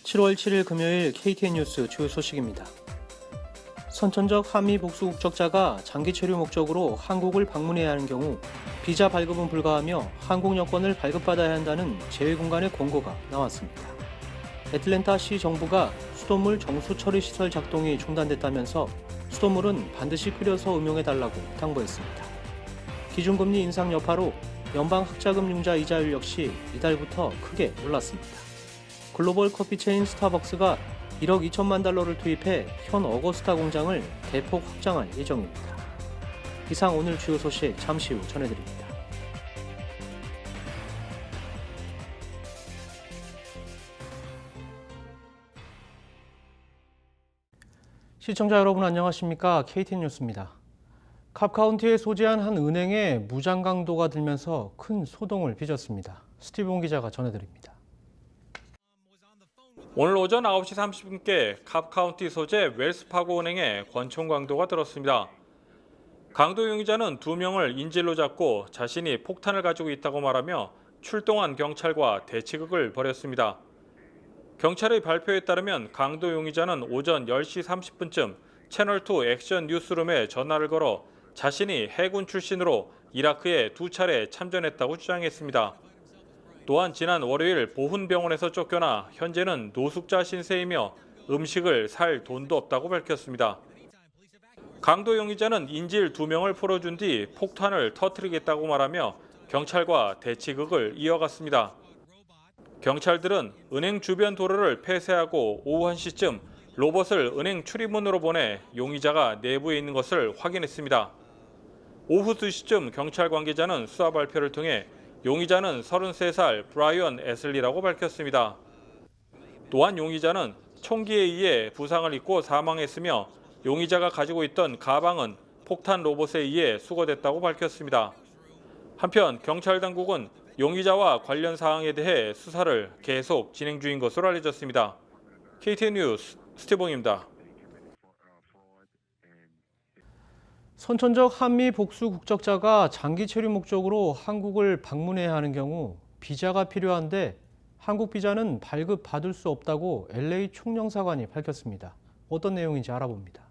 7월 7일 금요일 KTN 뉴스 주요 소식입니다. 선천적 한미 복수 국적자가 장기 체류 목적으로 한국을 방문해야 하는 경우 비자 발급은 불가하며 한국 여권을 발급받아야 한다는 제1공간의 권고가 나왔습니다. 애틀랜타시 정부가 수돗물 정수 처리 시설 작동이 중단됐다면서 수돗물은 반드시 끓여서 음용해달라고 당부했습니다. 기준금리 인상 여파로 연방 학자금 융자 이자율 역시 이달부터 크게 올랐습니다. 글로벌 커피 체인 스타벅스가 1억 2천만 달러를 투입해 현 어거스타 공장을 대폭 확장할 예정입니다. 이상 오늘 주요 소식 잠시 후 전해드립니다. 시청자 여러분 안녕하십니까? KTN 뉴스입니다. 캅카운티에 소재한 한 은행에 무장 강도가 들면서 큰 소동을 빚었습니다. 스티븐 기자가 전해드립니다. 오늘 오전 9시 30분께 캅카운티 소재 웰스파고 은행에 권총 강도가 들었습니다. 강도 용의자는 2명을 인질로 잡고 자신이 폭탄을 가지고 있다고 말하며 출동한 경찰과 대치극을 벌였습니다. 경찰의 발표에 따르면 강도 용의자는 오전 10시 30분쯤 채널2 액션 뉴스룸에 전화를 걸어 자신이 해군 출신으로 이라크에 2차례 참전했다고 주장했습니다. 또한 지난 월요일 보훈병원에서 쫓겨나 현재는 노숙자 신세이며 음식을 살 돈도 없다고 밝혔습니다. 강도 용의자는 인질 2명을 풀어준 뒤 폭탄을 터뜨리겠다고 말하며 경찰과 대치극을 이어갔습니다. 경찰들은 은행 주변 도로를 폐쇄하고 오후 1시쯤 로봇을 은행 출입문으로 보내 용의자가 내부에 있는 것을 확인했습니다. 오후 2시쯤 경찰 관계자는 수사 발표를 통해 용의자는 33살 브라이언 애슬리라고 밝혔습니다. 또한 용의자는 총기에 의해 부상을 입고 사망했으며 용의자가 가지고 있던 가방은 폭탄 로봇에 의해 수거됐다고 밝혔습니다. 한편 경찰 당국은 용의자와 관련 사항에 대해 수사를 계속 진행 중인 것으로 알려졌습니다. KTN 뉴스 스티븐입니다. 선천적 한미 복수 국적자가 장기 체류 목적으로 한국을 방문해야 하는 경우 비자가 필요한데 한국 비자는 발급받을 수 없다고 LA 총영사관이 밝혔습니다. 어떤 내용인지 알아봅니다.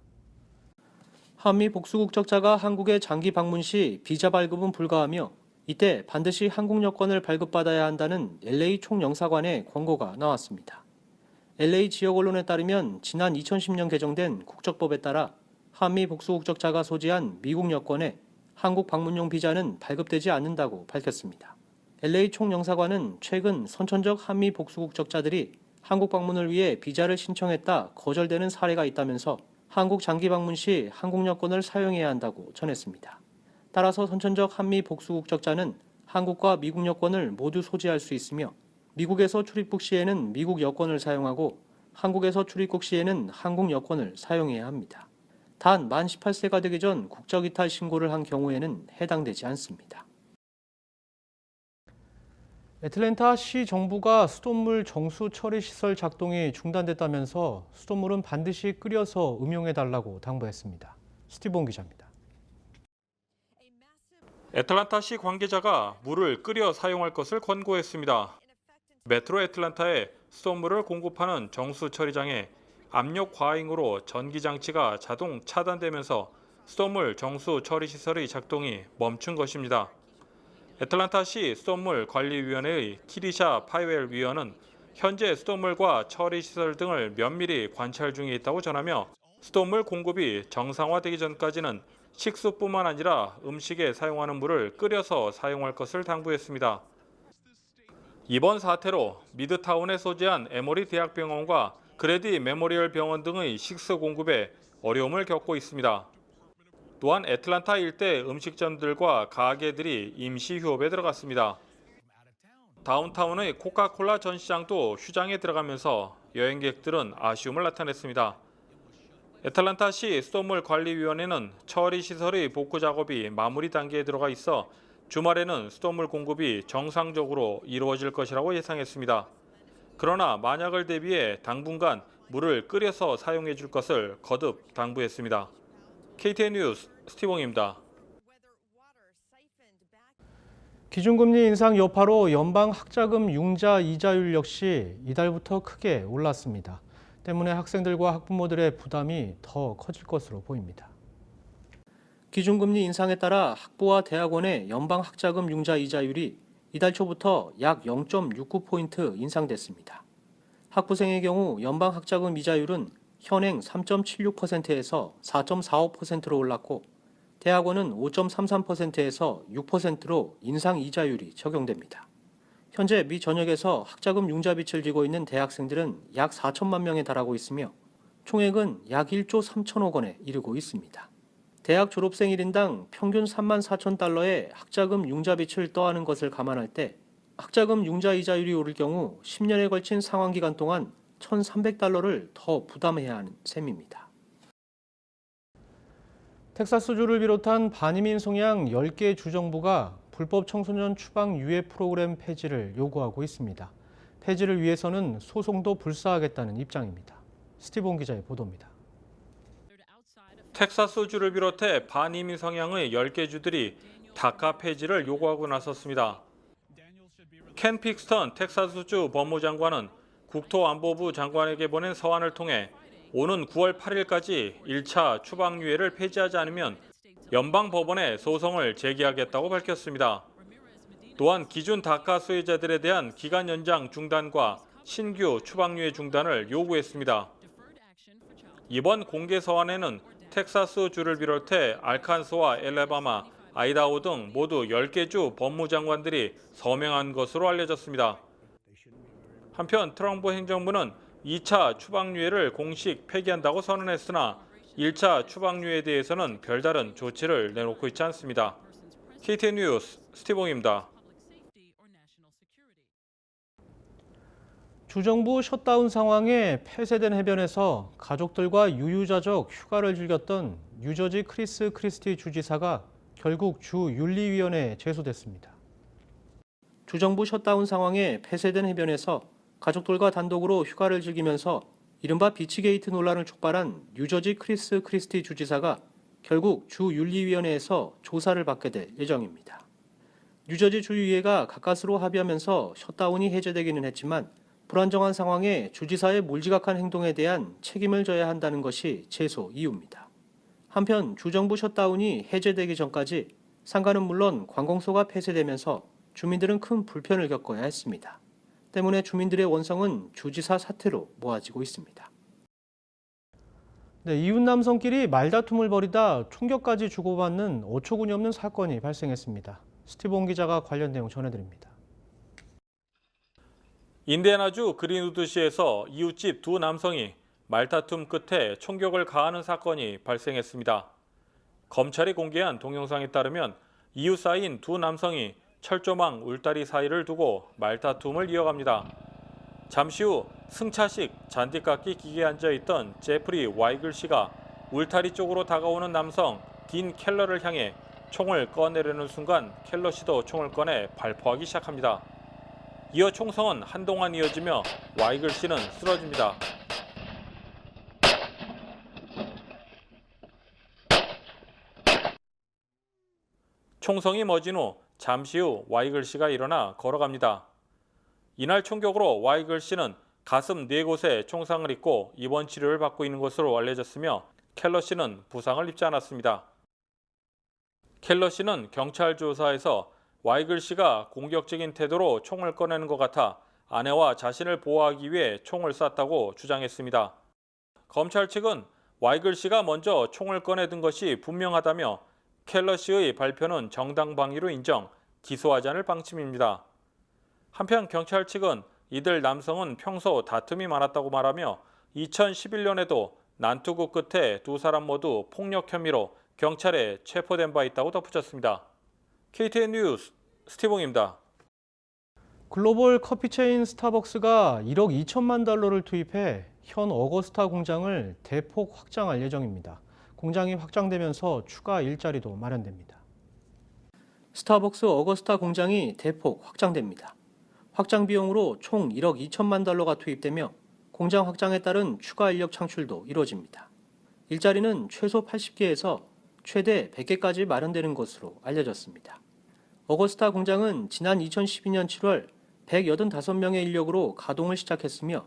한미 복수 국적자가 한국에 장기 방문 시 비자 발급은 불가하며 이때 반드시 한국 여권을 발급받아야 한다는 LA 총영사관의 권고가 나왔습니다. LA 지역 언론에 따르면 지난 2010년 개정된 국적법에 따라 한미 복수 국적자가 소지한 미국 여권에 한국 방문용 비자는 발급되지 않는다고 밝혔습니다. LA 총영사관은 최근 선천적 한미 복수 국적자들이 한국 방문을 위해 비자를 신청했다 거절되는 사례가 있다면서 한국 장기 방문 시 한국 여권을 사용해야 한다고 전했습니다. 따라서 선천적 한미 복수 국적자는 한국과 미국 여권을 모두 소지할 수 있으며 미국에서 출입국 시에는 미국 여권을 사용하고 한국에서 출입국 시에는 한국 여권을 사용해야 합니다. 단 만 18세가 되기 전 국적 이탈 신고를 한 경우에는 해당되지 않습니다. 애틀랜타 시 정부가 수돗물 정수 처리 시설 작동이 중단됐다면서 수돗물은 반드시 끓여서 음용해달라고 당부했습니다. 스티븐 기자입니다. 애틀랜타시 관계자가 물을 끓여 사용할 것을 권고했습니다. 메트로 애틀랜타에 수돗물을 공급하는 정수 처리장에 압력 과잉으로 전기 장치가 자동 차단되면서 수돗물 정수 처리 시설의 작동이 멈춘 것입니다. 애틀랜타시 수돗물 관리위원회의 키리샤 파이웰 위원은 현재 수돗물과 처리 시설 등을 면밀히 관찰 중에 있다고 전하며 수돗물 공급이 정상화되기 전까지는 식수뿐만 아니라 음식에 사용하는 물을 끓여서 사용할 것을 당부했습니다. 이번 사태로 미드타운에 소재한 에모리 대학병원과 그레디 메모리얼 병원 등의 식수 공급에 어려움을 겪고 있습니다. 또한 애틀랜타 일대 음식점들과 가게들이 임시 휴업에 들어갔습니다. 다운타운의 코카콜라 전시장도 휴장에 들어가면서 여행객들은 아쉬움을 나타냈습니다. 애틀랜타시 수돗물 관리위원회는 처리 시설의 복구 작업이 마무리 단계에 들어가 있어 주말에는 수돗물 공급이 정상적으로 이루어질 것이라고 예상했습니다. 그러나 만약을 대비해 당분간 물을 끓여서 사용해 줄 것을 거듭 당부했습니다. KTN 뉴스 스티븐입니다. 기준금리 인상 여파로 연방 학자금 융자 이자율 역시 이달부터 크게 올랐습니다. 때문에 학생들과 학부모들의 부담이 더 커질 것으로 보입니다. 기준금리 인상에 따라 학부와 대학원의 연방 학자금 융자 이자율이 이달 초부터 약 0.69포인트 인상됐습니다. 학부생의 경우 연방 학자금 이자율은 현행 3.76%에서 4.45%로 올랐고 대학원은 5.33%에서 6%로 인상 이자율이 적용됩니다. 현재 미 전역에서 학자금 융자빚을 지고 있는 대학생들은 약 4천만 명에 달하고 있으며 총액은 약 1조 3천억 원에 이르고 있습니다. 대학 졸업생 1인당 평균 3만 4천 달러의 학자금 융자빚을 떠안은 것을 감안할 때 학자금 융자 이자율이 오를 경우 10년에 걸친 상환 기간 동안 1,300달러를 더 부담해야 하는 셈입니다. 텍사스주를 비롯한 반이민 성향 10개 주정부가 불법 청소년 추방 유예 프로그램 폐지를 요구하고 있습니다. 폐지를 위해서는 소송도 불사하겠다는 입장입니다. 스티븐 기자의 보도입니다. 텍사스주를 비롯해 반이민 성향의 10개 주들이 다카 폐지를 요구하고 나섰습니다. 켄 픽스턴 텍사스주 법무장관은 국토안보부 장관에게 보낸 서한을 통해 오는 9월 8일까지 1차 추방유예를 폐지하지 않으면 연방법원에 소송을 제기하겠다고 밝혔습니다. 또한 기존 다카 수혜자들에 대한 기간 연장 중단과 신규 추방유예 중단을 요구했습니다. 이번 공개 서한에는 텍사스주를 비롯해 알칸소와 엘레바마, 아이다호 등 모두 10개 주 법무장관들이 서명한 것으로 알려졌습니다. 한편 트럼프 행정부는 2차 추방유예를 공식 폐기한다고 선언했으나 1차 추방유예에 대해서는 별다른 조치를 내놓고 있지 않습니다. KTN 뉴스 스티븐입니다. 주정부 셧다운 상황에 폐쇄된 해변에서 가족들과 유유자적 휴가를 즐겼던 뉴저지 크리스 크리스티 주지사가 결국 주 윤리위원회에 제소됐습니다. 주정부 셧다운 상황에 폐쇄된 해변에서 가족들과 단독으로 휴가를 즐기면서 이른바 비치게이트 논란을 촉발한 뉴저지 크리스 크리스티 주지사가 결국 주 윤리위원회에서 조사를 받게 될 예정입니다. 뉴저지 주의회가 가까스로 합의하면서 셧다운이 해제되기는 했지만 불안정한 상황에 주지사의 몰지각한 행동에 대한 책임을 져야 한다는 것이 제소 이유입니다. 한편 주정부 셧다운이 해제되기 전까지 상가는 물론 관공서가 폐쇄되면서 주민들은 큰 불편을 겪어야 했습니다. 때문에 주민들의 원성은 주지사 사퇴로 모아지고 있습니다. 이웃 남성끼리 말다툼을 벌이다 총격까지 주고받는 어처구니 없는 사건이 발생했습니다. 스티븐 기자가 관련 내용 전해드립니다. 인디애나주 그린우드시에서 이웃집 두 남성이 말다툼 끝에 총격을 가하는 사건이 발생했습니다. 검찰이 공개한 동영상에 따르면 이웃 사이인 두 남성이 철조망 울타리 사이를 두고 말다툼을 이어갑니다. 잠시 후 승차식 잔디깎기 기계에 앉아있던 제프리 와이글 씨가 울타리 쪽으로 다가오는 남성 딘 켈러를 향해 총을 꺼내려는 순간 켈러 씨도 총을 꺼내 발포하기 시작합니다. 이어 총성은 한동안 이어지며 와이글 씨는 쓰러집니다. 총성이 멎은 후 잠시 후 와이글 씨가 일어나 걸어갑니다. 이날 총격으로 와이글 씨는 가슴 4곳에 총상을 입고 입원 치료를 받고 있는 것으로 알려졌으며 켈러 씨는 부상을 입지 않았습니다. 켈러 씨는 경찰 조사에서 와이글 씨가 공격적인 태도로 총을 꺼내는 것 같아 아내와 자신을 보호하기 위해 총을 쐈다고 주장했습니다. 검찰 측은 와이글 씨가 먼저 총을 꺼내든 것이 분명하다며 켈러 씨의 발표는 정당방위로 인정, 기소하지 않을 방침입니다. 한편 경찰 측은 이들 남성은 평소 다툼이 많았다고 말하며 2011년에도 난투극 끝에 두 사람 모두 폭력 혐의로 경찰에 체포된 바 있다고 덧붙였습니다. KTN 뉴스 스티븐입니다. 글로벌 커피 체인 스타벅스가 1억 2천만 달러를 투입해 현 어거스타 공장을 대폭 확장할 예정입니다. 공장이 확장되면서 추가 일자리도 마련됩니다. 스타벅스 어거스타 공장이 대폭 확장됩니다. 확장 비용으로 총 1억 2천만 달러가 투입되며 공장 확장에 따른 추가 인력 창출도 이루어집니다. 일자리는 최소 80개에서 최대 100개까지 마련되는 것으로 알려졌습니다. 어거스타 공장은 지난 2012년 7월 185명의 인력으로 가동을 시작했으며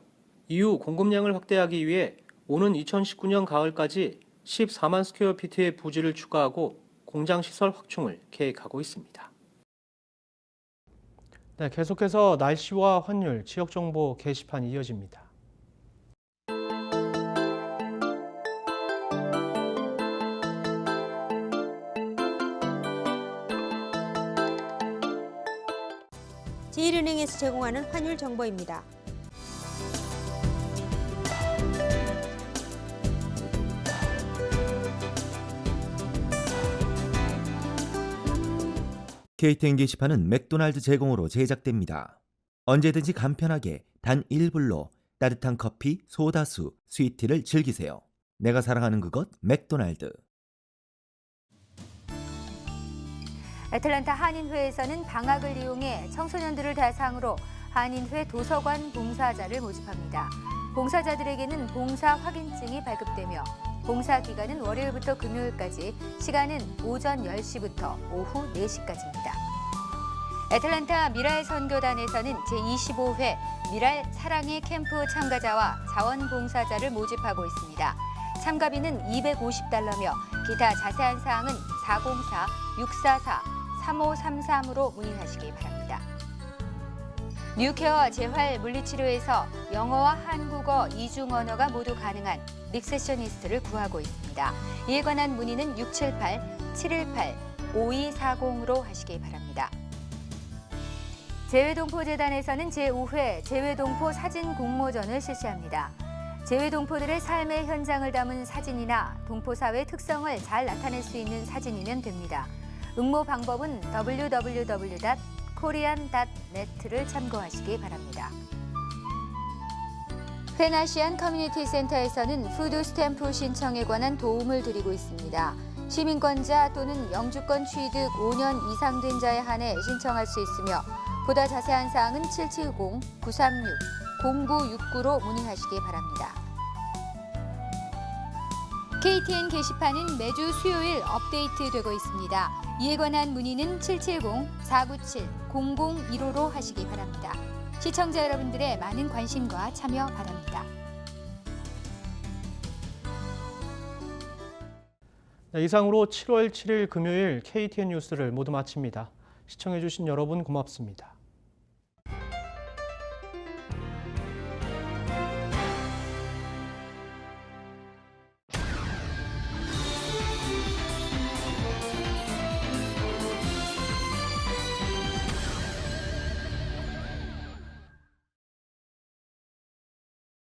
이후 공급량을 확대하기 위해 오는 2019년 가을까지 14만 스퀘어피트의 부지를 추가하고 공장 시설 확충을 계획하고 있습니다. 네, 계속해서 날씨와 환율, 지역정보 게시판이 이어집니다. 제1은행에서 제공하는 환율 정보입니다. KTN 게시판은 맥도날드 제공으로 제작됩니다. 언제든지 간편하게 단 1불로 따뜻한 커피, 소다수, 스위트를 즐기세요. 내가 사랑하는 그것 맥도날드. 애틀랜타 한인회에서는 방학을 이용해 청소년들을 대상으로 한인회 도서관 봉사자를 모집합니다. 봉사자들에게는 봉사 확인증이 발급되며 봉사 기간은 월요일부터 금요일까지, 시간은 오전 10시부터 오후 4시까지입니다. 애틀랜타 미랄 선교단에서는 제25회 미랄 사랑의 캠프 참가자와 자원봉사자를 모집하고 있습니다. 참가비는 $250며 기타 자세한 사항은 404-644-3533으로 문의하시기 바랍니다. 뉴케어 재활 물리치료에서 영어와 한국어 이중 언어가 모두 가능한 릭세셔니스트를 구하고 있습니다. 이에 관한 문의는 678-718-5240으로 하시기 바랍니다. 재외동포재단에서는 제5회 재외동포 사진 공모전을 실시합니다. 재외동포들의 삶의 현장을 담은 사진이나 동포사회 특성을 잘 나타낼 수 있는 사진이면 됩니다. 응모 방법은 www.korean.net를 참고하시기 바랍니다. 펜아시안 커뮤니티 센터에서는 푸드 스탬프 신청에 관한 도움을 드리고 있습니다. 시민권자 또는 영주권 취득 5년 이상 된 자에 한해 신청할 수 있으며 보다 자세한 사항은 770-936-0969로 문의하시기 바랍니다. KTN 게시판은 매주 수요일 업데이트되고 있습니다. 이에 관한 문의는 770-497-0015로 하시기 바랍니다. 시청자 여러분들의 많은 관심과 참여 바랍니다. 네, 이상으로 7월 7일 금요일 KTN 뉴스를 모두 마칩니다. 시청해주신 여러분 고맙습니다.